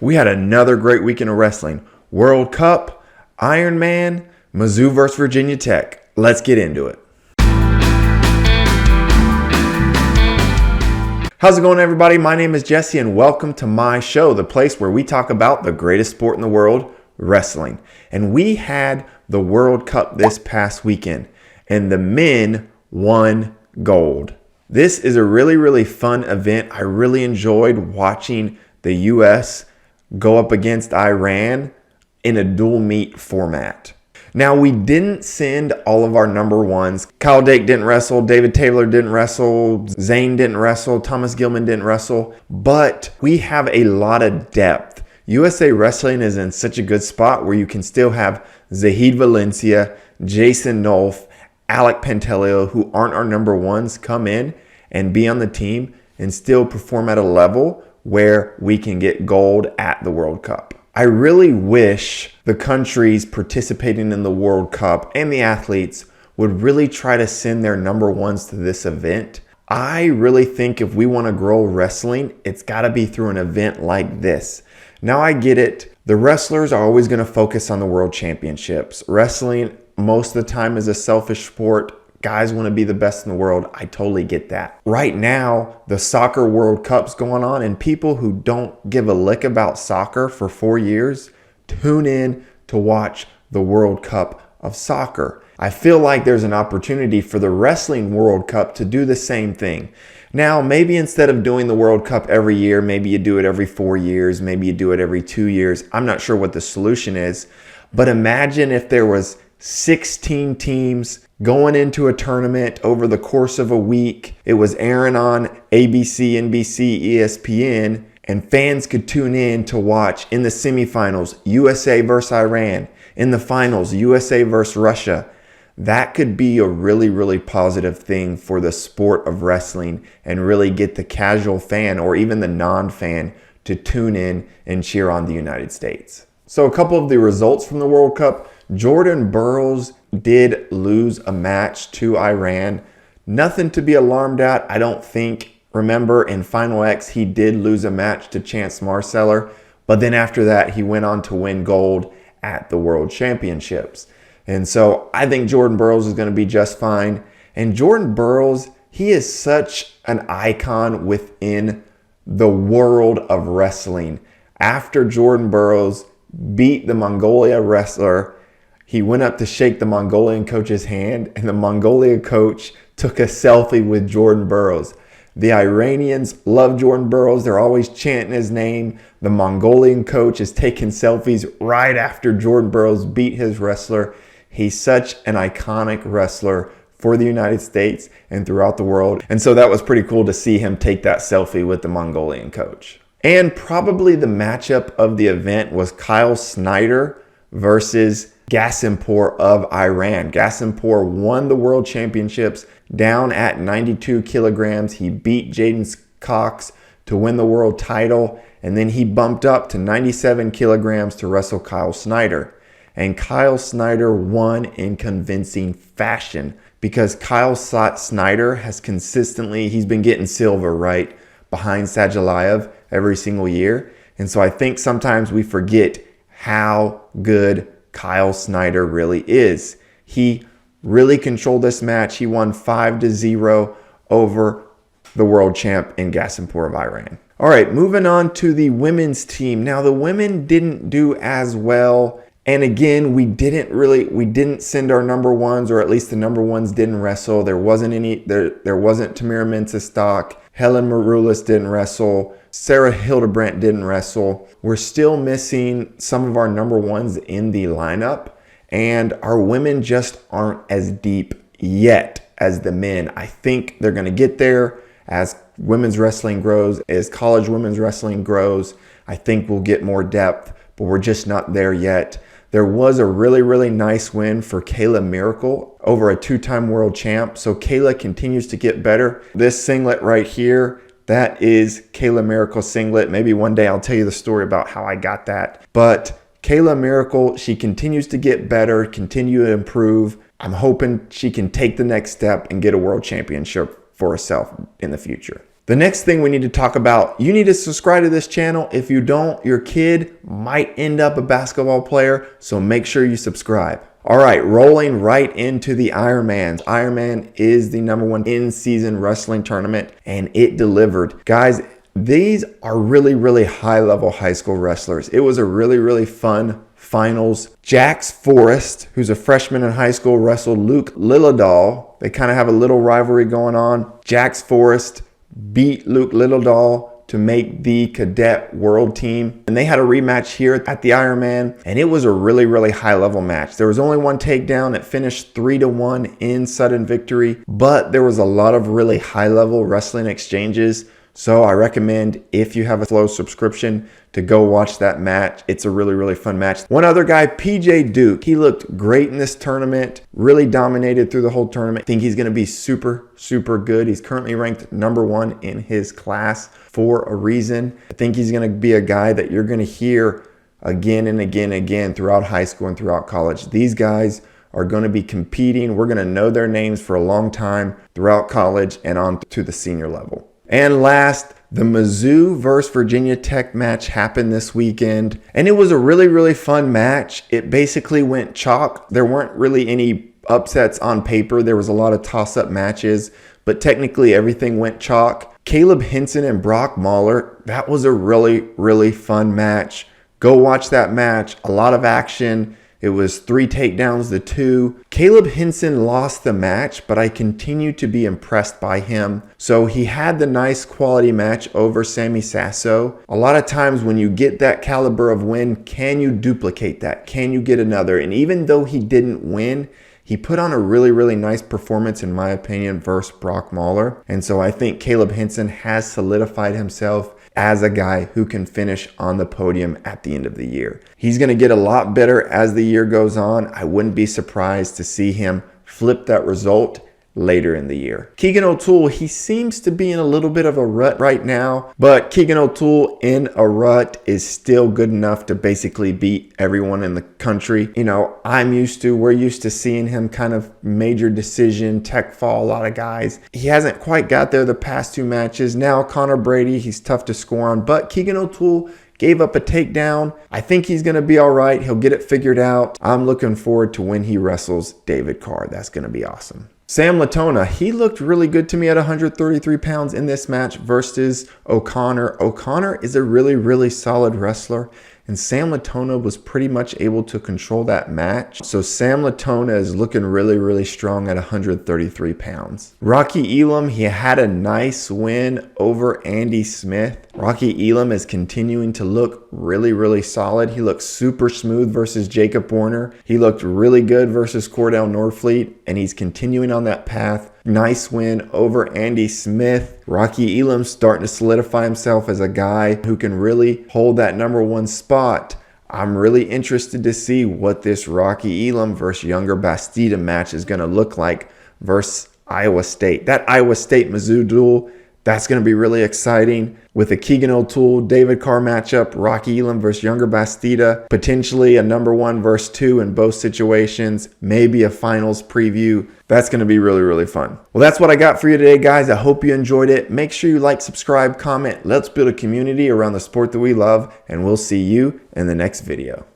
We had another great weekend of wrestling. World Cup, Ironman, Mizzou versus Virginia Tech. Let's get into it. How's it going, everybody? My name is Jesse, and welcome to my show, the place where we talk about the greatest sport in the world, wrestling. And we had the World Cup this past weekend, and the men won gold. This is a really fun event. I really enjoyed watching the U.S. go up against Iran in a dual meet format. Now, we didn't send all of our number ones. Kyle Dake didn't wrestle, David Taylor didn't wrestle, Zane didn't wrestle, Thomas Gilman didn't wrestle, but we have a lot of depth. USA Wrestling is in such a good spot where you can still have Zahid Valencia, Jason Nolf, Alec Pantelio, who aren't our number ones, come in and be on the team and still perform at a level where we can get gold at the World Cup. I really wish the countries participating in the World Cup and the athletes would really try to send their number ones to this event. I really think if we want to grow wrestling, it's got to be through an event like this. Now, I get it. The wrestlers are always going to focus on the world championships. Wrestling, most of the time, is a selfish sport. Guys want to be the best in the world. I totally get that. Right now, the soccer World Cup's going on, and people who don't give a lick about soccer for 4 years tune in to watch the World Cup of soccer. I feel like there's an opportunity for the Wrestling World Cup to do the same thing. Now, maybe instead of doing the World Cup every year, maybe you do it every 4 years, maybe you do it every 2 years. I'm not sure what the solution is, but imagine if there was 16 teams going into a tournament over the course of a week. It was airing on ABC, NBC, ESPN, and fans could tune in to watch in the semifinals, USA versus Iran. In the finals, USA versus Russia. That could be a really positive thing for the sport of wrestling and really get the casual fan or even the non-fan to tune in and cheer on the United States. So a couple of the results from the World Cup. Jordan Burroughs did lose a match to Iran. Nothing to be alarmed at, I don't think. Remember, in Final X, he did lose a match to Chance Marceller, but then after that, he went on to win gold at the World Championships. And so I think Jordan Burroughs is going to be just fine. And Jordan Burroughs, he is such an icon within the world of wrestling. After Jordan Burroughs beat the Mongolia wrestler, he went up to shake the Mongolian coach's hand, and the Mongolian coach took a selfie with Jordan Burroughs. The Iranians love Jordan Burroughs. They're always chanting his name. The Mongolian coach is taking selfies right after Jordan Burroughs beat his wrestler. He's such an iconic wrestler for the United States and throughout the world. And so that was pretty cool to see him take that selfie with the Mongolian coach. And probably the matchup of the event was Kyle Snyder versus Ghasempour of Iran. Ghasempour won the world championships down at 92 kilograms. He beat Jaden Cox to win the world title, and then he bumped up to 97 kilograms to wrestle Kyle Snyder. And Kyle Snyder won in convincing fashion because Kyle Snyder has consistently, he's been getting silver, right, behind Sajalayev every single year. And so I think sometimes we forget how good Kyle Snyder really is. He really controlled this match. He won 5-0 over the world champ in Ghasempour of Iran. All right, moving on to the women's team. Now, the women didn't do as well. And again, we didn't send our number ones, or at least the number ones didn't wrestle. There wasn't Tamira Mensah-Stock. Helen Maroulis didn't wrestle. Sarah Hildebrandt didn't wrestle. We're still missing some of our number ones in the lineup, and our women just aren't as deep yet as the men. I think they're going to get there as women's wrestling grows, as college women's wrestling grows. I think we'll get more depth, but we're just not there yet. There was a really nice win for Kayla Miracle over a 2-time world champ. So Kayla continues to get better. This singlet right here, that is Kayla Miracle singlet. Maybe one day I'll tell you the story about how I got that. But Kayla Miracle, she continues to get better, continue to improve. I'm hoping she can take the next step and get a world championship for herself in the future. The next thing we need to talk about, you need to subscribe to this channel. If you don't, your kid might end up a basketball player, so make sure you subscribe. All right, rolling right into the Ironmans. Ironman is the #1 in-season wrestling tournament, and it delivered. Guys, these are really high-level high school wrestlers. It was a really fun finals. Jax Forrest, who's a freshman in high school, wrestled Luke Lillidahl. They kind of have a little rivalry going on. Jax Forrest beat Luke Lillidahl to make the cadet world team. And they had a rematch here at the Ironman, and it was a really high level match. There was only one takedown. It finished 3-1 in sudden victory, but there was a lot of really high level wrestling exchanges. So I recommend, if you have a Flow subscription, to go watch that match. It's a really fun match. One other guy, PJ Duke, he looked great in this tournament, really dominated through the whole tournament. I think he's going to be super good. He's currently ranked #1 in his class for a reason. I think he's going to be a guy that you're going to hear again and again throughout high school and throughout college. These guys are going to be competing. We're going to know their names for a long time throughout college and on to the senior level. And last, the Mizzou versus Virginia Tech match happened this weekend, and it was a really fun match. It basically went chalk. There weren't really any upsets on paper. There was a lot of toss-up matches, but technically everything went chalk. Caleb Hinson and Brock Mahler, that was a really fun match. Go watch that match. A lot of action. It was 3 takedowns to 2. Caleb Hinson lost the match, but I continue to be impressed by him. So he had the nice quality match over Sammy Sasso. A lot of times when you get that caliber of win, can you duplicate that? Can you get another? And even though he didn't win, he put on a really nice performance, in my opinion, versus Brock Mahler. And so I think Caleb Hinson has solidified himself as a guy who can finish on the podium at the end of the year. He's going to get a lot better as the year goes on. I wouldn't be surprised to see him flip that result later in the year. Keegan O'Toole, he seems to be in a little bit of a rut right now, but Keegan O'Toole in a rut is still good enough to basically beat everyone in the country. You know, we're used to seeing him kind of major decision, tech fall, a lot of guys. He hasn't quite got there the past 2 matches. Now Connor Brady, he's tough to score on, but Keegan O'Toole gave up a takedown. I think he's going to be all right. He'll get it figured out. I'm looking forward to when he wrestles David Carr. That's going to be awesome. Sam Latona, he looked really good to me at 133 pounds in this match versus O'Connor. O'Connor is a really solid wrestler, and Sam Latona was pretty much able to control that match. So Sam Latona is looking really strong at 133 pounds. Rocky Elam, he had a nice win over Andy Smith. Rocky Elam is continuing to look really solid. He looked super smooth versus Jacob Warner. He looked really good versus Cordell Norfleet, and he's continuing on that path. Nice win over Andy Smith. Rocky Elam's starting to solidify himself as a guy who can really hold that #1 spot. I'm really interested to see what this Rocky Elam versus Younger Bastida match is going to look like versus Iowa State. That Iowa State-Mizzou duel, that's going to be really exciting. With a Keegan O'Toole, David Carr matchup, Rocky Elam versus Younger Bastida, potentially a #1 versus 2 in both situations, maybe a finals preview. That's going to be really fun. Well, that's what I got for you today, guys. I hope you enjoyed it. Make sure you like, subscribe, comment. Let's build a community around the sport that we love, and we'll see you in the next video.